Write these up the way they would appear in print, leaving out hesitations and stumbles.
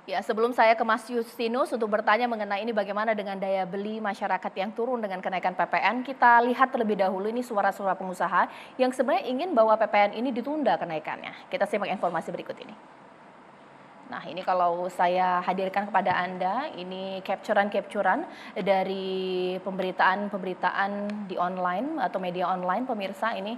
Ya, sebelum saya ke Mas Justinus untuk bertanya mengenai ini bagaimana dengan daya beli masyarakat yang turun dengan kenaikan PPN, kita lihat terlebih dahulu ini suara-suara pengusaha yang sebenarnya ingin bahwa PPN ini ditunda kenaikannya. Kita simak informasi berikut ini. Nah, ini kalau saya hadirkan kepada Anda, ini capturean-capturean dari pemberitaan-pemberitaan di online atau media online, pemirsa, ini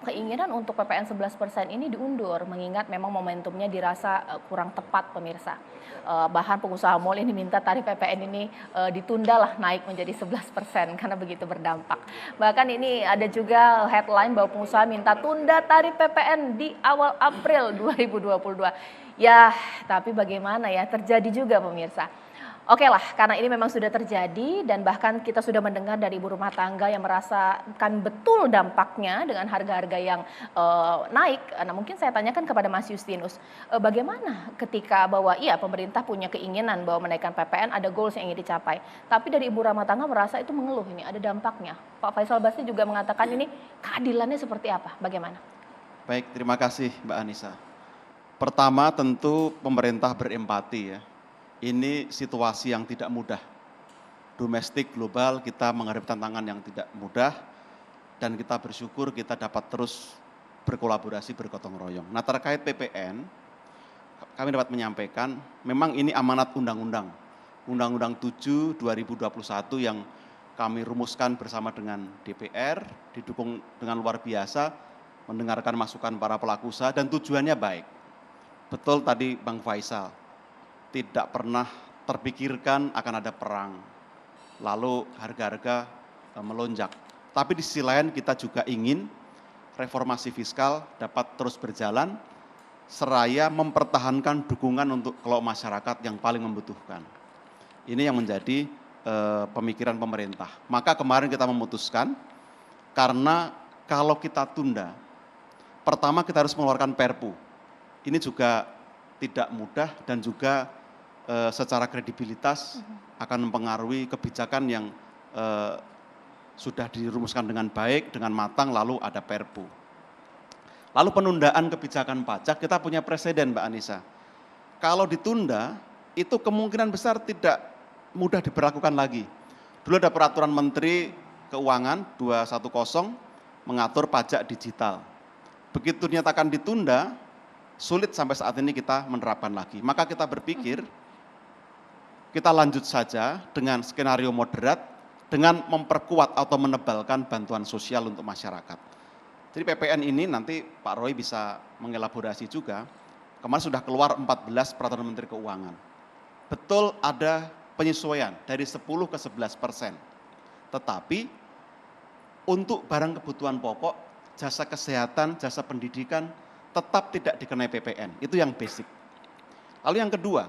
keinginan untuk PPN 11% ini diundur, mengingat memang momentumnya dirasa kurang tepat, pemirsa. Bahkan pengusaha mal ini minta tarif PPN ini ditunda lah naik menjadi 11% karena begitu berdampak. Bahkan ini ada juga headline bahwa pengusaha minta tunda tarif PPN di awal April 2022. Ya, tapi bagaimana ya, terjadi juga pemirsa. Oke lah, karena ini memang sudah terjadi dan bahkan kita sudah mendengar dari ibu rumah tangga yang merasakan betul dampaknya dengan harga-harga yang naik. Nah, mungkin saya tanyakan kepada Mas Justinus, bagaimana ketika bahwa iya pemerintah punya keinginan bahwa menaikkan PPN ada goals yang ingin dicapai. Tapi dari ibu rumah tangga merasa itu mengeluh ini ada dampaknya. Pak Faisal Basri juga mengatakan ini keadilannya seperti apa, bagaimana? Baik, terima kasih Mbak Anissa. Pertama tentu pemerintah berempati ya. Ini situasi yang tidak mudah. Domestik global kita menghadapi tantangan yang tidak mudah dan kita bersyukur kita dapat terus berkolaborasi bergotong royong. Nah, terkait PPN, kami dapat menyampaikan memang ini amanat undang-undang. Undang-Undang 7 2021 yang kami rumuskan bersama dengan DPR, didukung dengan luar biasa, mendengarkan masukan para pelaku usaha dan tujuannya baik. Betul tadi Bang Faisal, tidak pernah terpikirkan akan ada perang, lalu harga-harga melonjak. Tapi di sisi lain kita juga ingin reformasi fiskal dapat terus berjalan, seraya mempertahankan dukungan untuk kelompok masyarakat yang paling membutuhkan. Ini yang menjadi pemikiran pemerintah. Maka kemarin kita memutuskan, karena kalau kita tunda, pertama kita harus mengeluarkan Perpu. Ini juga tidak mudah dan juga secara kredibilitas akan mempengaruhi kebijakan yang sudah dirumuskan dengan baik, dengan matang, lalu ada Perpu. Lalu penundaan kebijakan pajak, kita punya presiden Mbak Anissa. Kalau ditunda, itu kemungkinan besar tidak mudah diberlakukan lagi. Dulu ada peraturan Menteri Keuangan 210 mengatur pajak digital. Begitu dinyatakan ditunda, sulit sampai saat ini kita menerapkan lagi. Maka kita berpikir, kita lanjut saja dengan skenario moderat, dengan memperkuat atau menebalkan bantuan sosial untuk masyarakat. Jadi PPN ini nanti Pak Roy bisa mengelaborasi juga, kemarin sudah keluar 14 peraturan Menteri Keuangan. Betul ada penyesuaian dari 10 ke 11%. Tetapi untuk barang kebutuhan pokok, jasa kesehatan, jasa pendidikan, tetap tidak dikenai PPN, itu yang basic. Lalu yang kedua,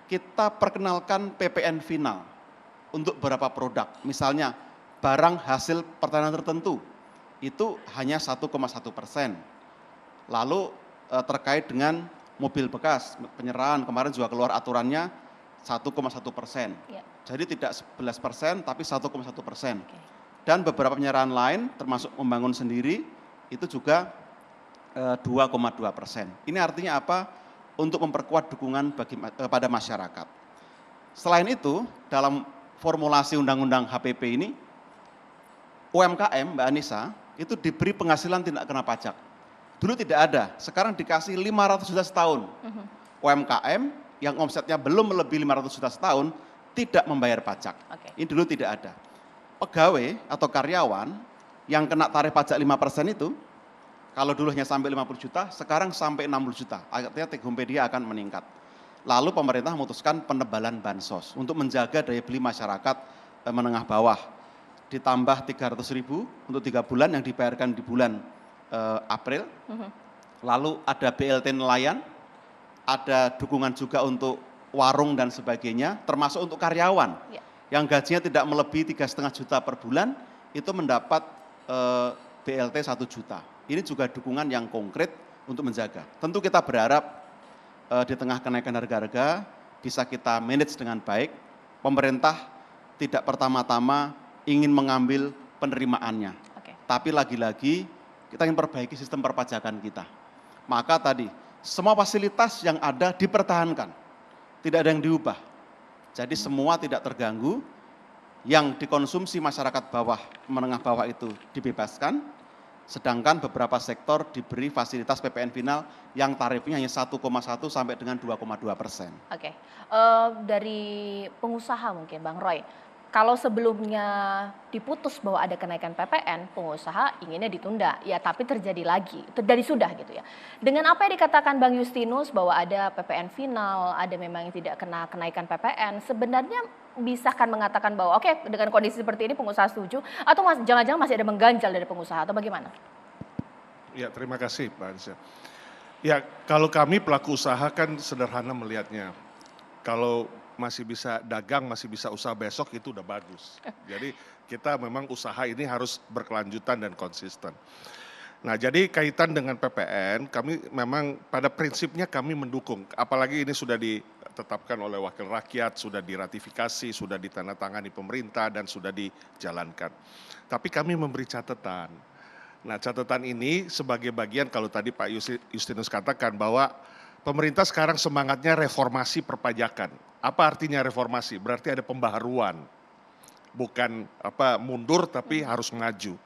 kita perkenalkan PPN final untuk beberapa produk, misalnya barang hasil pertanian tertentu, itu hanya 1,1%. Lalu terkait dengan mobil bekas, penyerahan, kemarin juga keluar aturannya 1,1%. Ya. Jadi tidak 11%, tapi 1,1%. Dan beberapa penyerahan lain, termasuk membangun sendiri, itu juga 2,2%. Ini artinya apa? Untuk memperkuat dukungan pada masyarakat. Selain itu, dalam formulasi undang-undang HPP ini, UMKM, Mbak Anissa, itu diberi penghasilan tidak kena pajak. Dulu tidak ada, sekarang dikasih 500 juta setahun. UMKM yang omsetnya belum melebihi 500 juta setahun, tidak membayar pajak. Ini dulu tidak ada. Pegawai atau karyawan yang kena tarif pajak 5% itu, kalau dulu hanya sampai 50 juta, sekarang sampai 60 juta. Artinya take home pay dia akan meningkat. Lalu pemerintah memutuskan penebalan bansos untuk menjaga daya beli masyarakat menengah bawah. Ditambah 300.000 untuk 3 bulan yang dibayarkan di bulan April. Lalu ada BLT nelayan, ada dukungan juga untuk warung dan sebagainya, termasuk untuk karyawan. Yang gajinya tidak melebihi 3,5 juta per bulan, itu mendapat BLT 1 juta. Ini juga dukungan yang konkret untuk menjaga. Tentu kita berharap di tengah kenaikan harga-harga bisa kita manage dengan baik. Pemerintah tidak pertama-tama ingin mengambil penerimaannya. Tapi lagi-lagi kita ingin perbaiki sistem perpajakan kita. Maka tadi semua fasilitas yang ada dipertahankan. tidak ada yang diubah. Jadi semua tidak terganggu, yang dikonsumsi masyarakat bawah, menengah bawah itu dibebaskan, sedangkan beberapa sektor diberi fasilitas PPN final yang tarifnya hanya 1,1 sampai dengan 2,2%. Oke, dari pengusaha mungkin Bang Roy, kalau sebelumnya diputus bahwa ada kenaikan PPN, pengusaha inginnya ditunda, ya tapi terjadi lagi, terjadi sudah gitu ya. Dengan apa yang dikatakan Bang Justinus bahwa ada PPN final, ada memang yang tidak kena kenaikan PPN, sebenarnya bisakah mengatakan bahwa oke dengan kondisi seperti ini pengusaha setuju, atau jangan-jangan masih ada mengganjal dari pengusaha atau bagaimana? Ya, terima kasih Pak Ansyah. Ya, kalau kami pelaku usaha kan sederhana melihatnya. Kalau masih bisa dagang, masih bisa usaha besok itu udah bagus. Jadi kita memang usaha ini harus berkelanjutan dan konsisten. Nah, jadi kaitan dengan PPN, kami memang pada prinsipnya kami mendukung. Apalagi ini sudah ditetapkan oleh wakil rakyat, sudah diratifikasi, sudah ditandatangani pemerintah dan sudah dijalankan. Tapi kami memberi catatan. Nah, catatan ini sebagai bagian kalau tadi Pak Justinus katakan bahwa pemerintah sekarang semangatnya reformasi perpajakan. Apa artinya reformasi? Berarti ada pembaharuan. Bukan mundur tapi harus maju.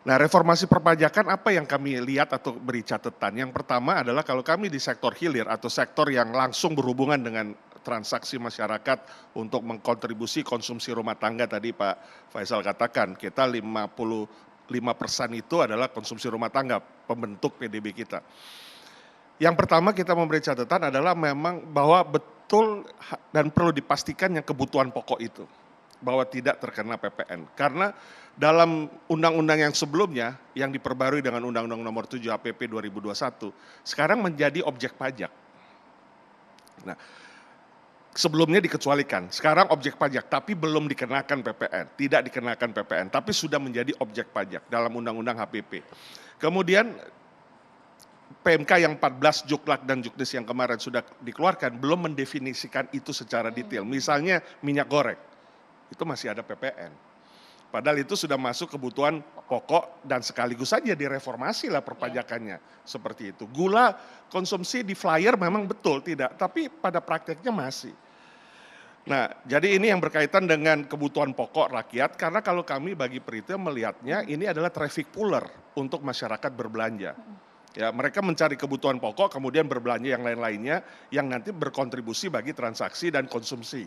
Nah, reformasi perpajakan apa yang kami lihat atau beri catatan? Yang pertama adalah kalau kami di sektor hilir atau sektor yang langsung berhubungan dengan transaksi masyarakat untuk mengkontribusi konsumsi rumah tangga tadi Pak Faisal katakan, kita 55% itu adalah konsumsi rumah tangga, pembentuk PDB kita. Yang pertama kita memberi catatan adalah memang bahwa betul dan perlu dipastikan yang kebutuhan pokok itu, bahwa tidak terkena PPN. Karena dalam undang-undang yang sebelumnya, yang diperbarui dengan Undang-Undang Nomor 7 APP 2021, sekarang menjadi objek pajak. Nah, sebelumnya dikecualikan, sekarang objek pajak, tapi belum dikenakan PPN, tidak dikenakan PPN, tapi sudah menjadi objek pajak dalam Undang-Undang HPP. Kemudian PMK yang 14 Juklak dan Juknis yang kemarin sudah dikeluarkan belum mendefinisikan itu secara detail. Misalnya minyak goreng, itu masih ada PPN. Padahal itu sudah masuk kebutuhan pokok dan sekaligus saja direformasi lah perpajakannya. Seperti itu. Gula konsumsi di flyer memang betul tidak, tapi pada prakteknya masih. Nah, jadi ini yang berkaitan dengan kebutuhan pokok rakyat, karena kalau kami bagi Peritel melihatnya ini adalah traffic puller untuk masyarakat berbelanja. Ya, mereka mencari kebutuhan pokok, kemudian berbelanja yang lain-lainnya, yang nanti berkontribusi bagi transaksi dan konsumsi.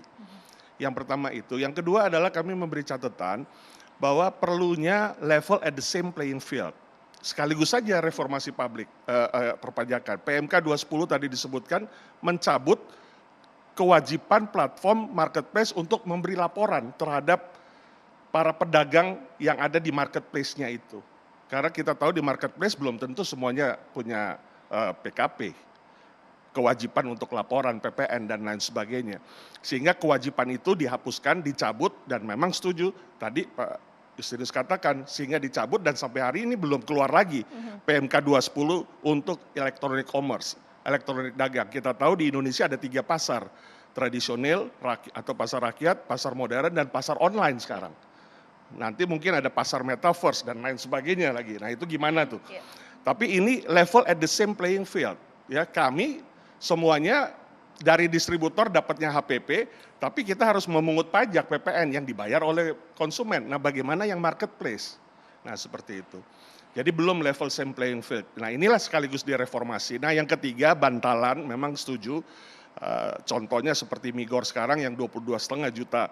Yang pertama itu. Yang kedua adalah kami memberi catatan bahwa perlunya level at the same playing field. Sekaligus saja reformasi publik perpajakan. PMK 210 tadi disebutkan mencabut kewajiban platform marketplace untuk memberi laporan terhadap para pedagang yang ada di marketplace-nya itu. Karena kita tahu di marketplace belum tentu semuanya punya PKP, kewajiban untuk laporan PPN dan lain sebagainya. Sehingga kewajiban itu dihapuskan, dicabut, dan memang setuju tadi Pak Justinus katakan, sehingga dicabut dan sampai hari ini belum keluar lagi PMK 210 untuk electronic commerce, elektronik dagang. Kita tahu di Indonesia ada 3 pasar, tradisional atau pasar rakyat, pasar modern, dan pasar online sekarang. Nanti mungkin ada pasar metaverse dan lain sebagainya lagi. Nah itu gimana tuh? Yeah. Tapi ini level at the same playing field. Ya, kami semuanya dari distributor dapatnya HPP, tapi kita harus memungut pajak PPN yang dibayar oleh konsumen. Nah bagaimana yang marketplace? Nah seperti itu. Jadi belum level same playing field. Nah inilah sekaligus direformasi. Nah yang ketiga bantalan memang setuju. Contohnya seperti Migor sekarang yang 22,5 juta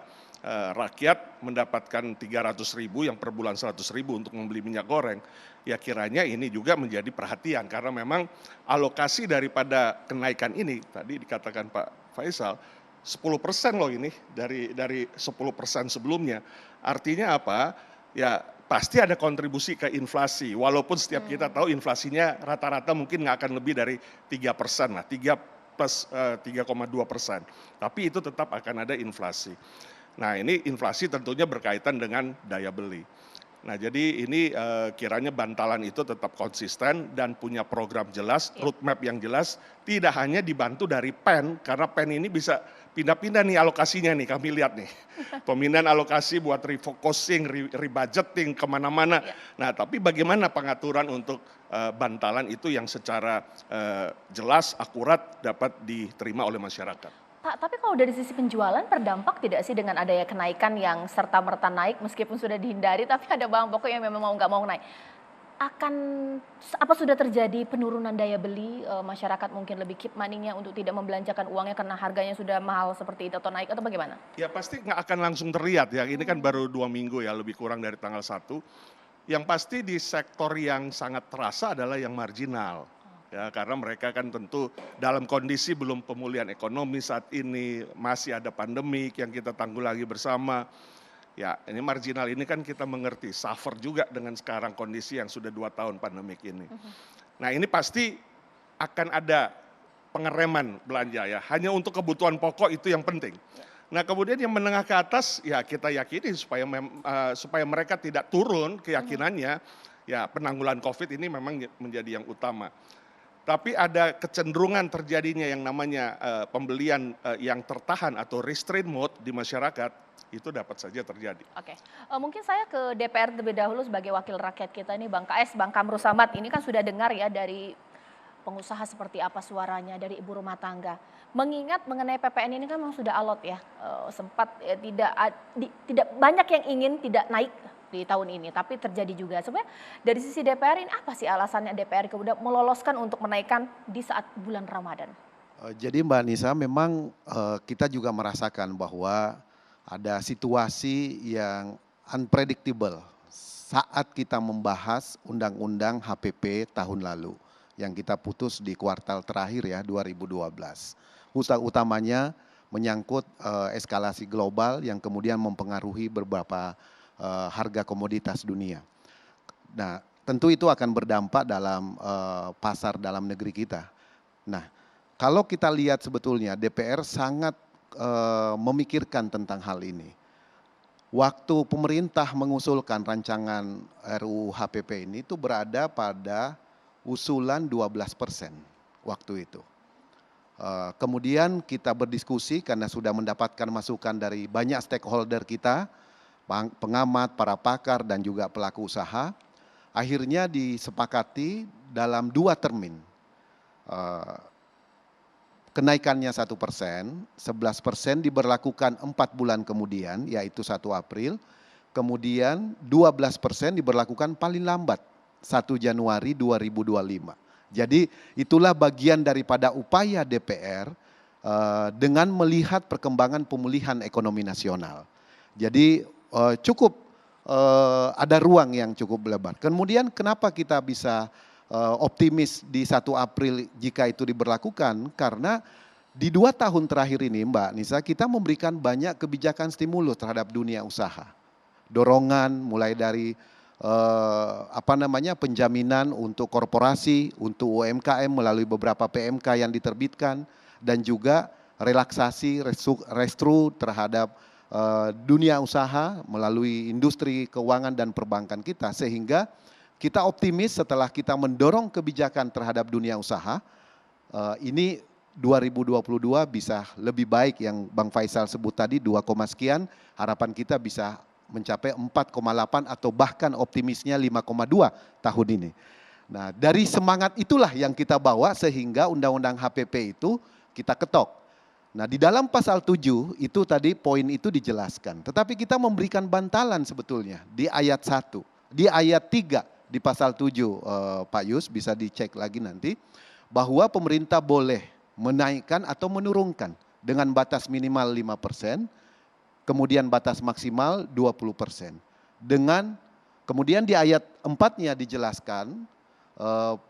rakyat mendapatkan 300.000 yang per bulan 100.000 untuk membeli minyak goreng. Ya kiranya ini juga menjadi perhatian karena memang alokasi daripada kenaikan ini tadi dikatakan Pak Faisal 10% loh ini dari 10% sebelumnya. Artinya apa? Ya pasti ada kontribusi ke inflasi. Walaupun setiap kita tahu inflasinya rata-rata mungkin nggak akan lebih dari 3% lah, 3 plus 3,2%. Tapi itu tetap akan ada inflasi. Nah ini inflasi tentunya berkaitan dengan daya beli. Nah jadi ini kiranya bantalan itu tetap konsisten dan punya program jelas, roadmap yang jelas. Tidak hanya dibantu dari PEN, karena PEN ini bisa pindah-pindah nih alokasinya nih, kami lihat nih. Pemindahan alokasi buat refocusing, rebudgeting kemana-mana. Nah tapi bagaimana pengaturan untuk bantalan itu yang secara jelas, akurat dapat diterima oleh masyarakat. Pak, tapi kalau dari sisi penjualan berdampak tidak sih dengan adanya kenaikan yang serta-merta naik meskipun sudah dihindari tapi ada bahan pokok yang memang mau nggak mau naik. Akan apa sudah terjadi penurunan daya beli, masyarakat mungkin lebih keep money-nya untuk tidak membelanjakan uangnya karena harganya sudah mahal seperti itu atau naik atau bagaimana? Ya pasti nggak akan langsung terlihat ya, ini kan baru 2 minggu ya, lebih kurang dari tanggal 1. Yang pasti di sektor yang sangat terasa adalah yang marginal. Ya, karena mereka kan tentu dalam kondisi belum pemulihan ekonomi saat ini, masih ada pandemik yang kita tanggulangi bersama. Ya, ini marginal ini kan kita mengerti, suffer juga dengan sekarang kondisi yang sudah 2 tahun pandemik ini. Nah, ini pasti akan ada pengereman belanja ya, hanya untuk kebutuhan pokok itu yang penting. Nah, kemudian yang menengah ke atas ya kita yakini supaya mereka tidak turun keyakinannya, ya penanggulangan Covid ini memang menjadi yang utama. Tapi ada kecenderungan terjadinya yang namanya pembelian yang tertahan atau restraint mode di masyarakat, itu dapat saja terjadi. Oke, mungkin saya ke DPR terlebih dahulu sebagai wakil rakyat kita ini Bang KS, Bang Kamru Samad, ini kan sudah dengar ya dari pengusaha seperti apa suaranya, dari ibu rumah tangga. Mengingat mengenai PPN ini kan memang sudah alot ya, sempat tidak banyak yang ingin tidak naik di tahun ini, tapi terjadi juga. Sebenarnya dari sisi DPR ini apa sih alasannya DPR kemudian meloloskan untuk menaikkan di saat bulan Ramadan? Jadi Mbak Nisa memang kita juga merasakan bahwa ada situasi yang unpredictable saat kita membahas undang-undang HPP tahun lalu yang kita putus di kuartal terakhir ya 2012. Utamanya menyangkut eskalasi global yang kemudian mempengaruhi beberapa harga komoditas dunia. Nah, tentu itu akan berdampak dalam pasar dalam negeri kita. Nah, kalau kita lihat sebetulnya DPR sangat memikirkan tentang hal ini. Waktu pemerintah mengusulkan rancangan RUU HPP ini itu berada pada usulan 12% waktu itu. Kemudian kita berdiskusi karena sudah mendapatkan masukan dari banyak stakeholder kita, pengamat, para pakar dan juga pelaku usaha. Akhirnya disepakati dalam 2 termin. Kenaikannya 1%, 11% diberlakukan 4 bulan kemudian, yaitu 1 April. Kemudian 12% diberlakukan paling lambat 1 Januari 2025. Jadi itulah bagian daripada upaya DPR dengan melihat perkembangan pemulihan ekonomi nasional. Jadi cukup ada ruang yang cukup lebar. Kemudian kenapa kita bisa optimis di 1 April jika itu diberlakukan? Karena di 2 tahun terakhir ini Mbak Nisa kita memberikan banyak kebijakan stimulus terhadap dunia usaha. Dorongan mulai dari penjaminan untuk korporasi, untuk UMKM melalui beberapa PMK yang diterbitkan dan juga relaksasi restru terhadap dunia usaha melalui industri keuangan dan perbankan kita, sehingga kita optimis setelah kita mendorong kebijakan terhadap dunia usaha, ini 2022 bisa lebih baik yang Bang Faisal sebut tadi 2, sekian, harapan kita bisa mencapai 4,8 atau bahkan optimisnya 5,2 tahun ini. Nah, dari semangat itulah yang kita bawa sehingga undang-undang HPP itu kita ketok. Nah, di dalam pasal 7 itu tadi poin itu dijelaskan. Tetapi kita memberikan bantalan sebetulnya di ayat 1, di ayat 3 di pasal 7 Pak Yus bisa dicek lagi nanti bahwa pemerintah boleh menaikkan atau menurunkan dengan batas minimal 5%. Kemudian batas maksimal 20%. Kemudian di ayat 4-nya dijelaskan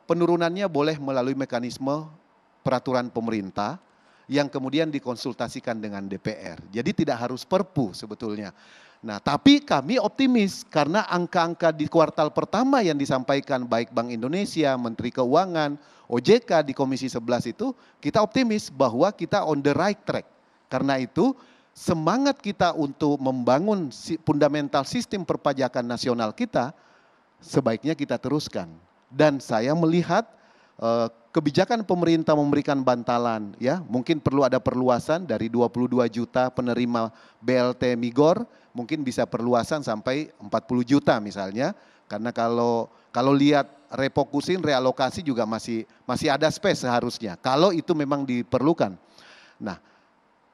penurunannya boleh melalui mekanisme peraturan pemerintah yang kemudian dikonsultasikan dengan DPR. Jadi tidak harus perpu sebetulnya. Nah, tapi kami optimis karena angka-angka di kuartal pertama yang disampaikan baik Bank Indonesia, Menteri Keuangan, OJK di Komisi 11 itu kita optimis bahwa kita on the right track. Karena itu semangat kita untuk membangun fundamental sistem perpajakan nasional kita sebaiknya kita teruskan. Dan saya melihat kebijakan pemerintah memberikan bantalan ya, mungkin perlu ada perluasan dari 22 juta penerima BLT Migor, mungkin bisa perluasan sampai 40 juta misalnya, karena kalau lihat refokusin, realokasi juga masih ada space seharusnya kalau itu memang diperlukan. Nah,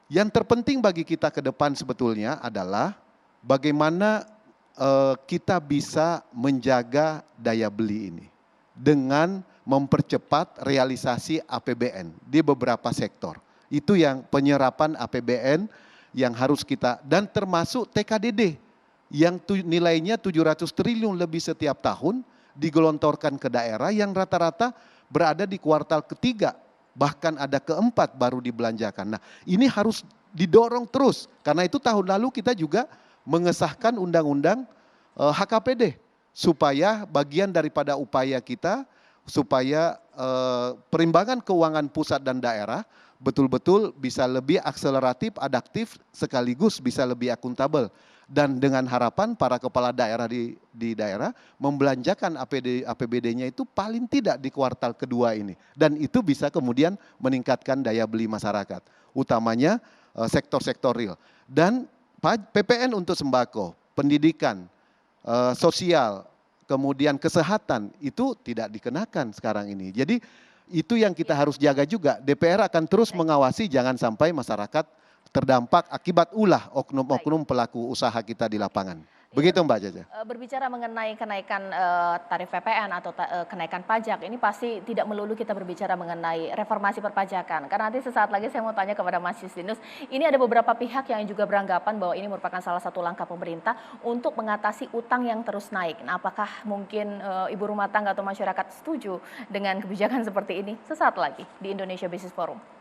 Yang terpenting bagi kita ke depan sebetulnya adalah bagaimana kita bisa menjaga daya beli ini dengan mempercepat realisasi APBN di beberapa sektor. Itu yang penyerapan APBN yang harus kita, dan termasuk TKDD yang nilainya 700 triliun lebih setiap tahun digelontorkan ke daerah yang rata-rata berada di kuartal ketiga, bahkan ada keempat baru dibelanjakan. Nah, ini harus didorong terus, karena itu tahun lalu kita juga mengesahkan undang-undang HKPD, supaya bagian daripada upaya kita, supaya perimbangan keuangan pusat dan daerah betul-betul bisa lebih akseleratif, adaptif, sekaligus bisa lebih akuntabel. Dan dengan harapan para kepala daerah di daerah membelanjakan APBD-nya itu paling tidak di kuartal kedua ini. Dan itu bisa kemudian meningkatkan daya beli masyarakat, utamanya sektor-sektor real. Dan PPN untuk sembako, pendidikan, sosial, kemudian kesehatan itu tidak dikenakan sekarang ini. Jadi itu yang kita harus jaga juga. DPR akan terus mengawasi jangan sampai masyarakat terdampak akibat ulah oknum-oknum pelaku usaha kita di lapangan. Begitu Mbak Jaja. Berbicara mengenai kenaikan tarif PPN atau kenaikan pajak, ini pasti tidak melulu kita berbicara mengenai reformasi perpajakan. Karena nanti sesaat lagi saya mau tanya kepada Mas Justinus, ini ada beberapa pihak yang juga beranggapan bahwa ini merupakan salah satu langkah pemerintah untuk mengatasi utang yang terus naik. Nah, apakah mungkin ibu rumah tangga atau masyarakat setuju dengan kebijakan seperti ini? Sesaat lagi di Indonesia Business Forum.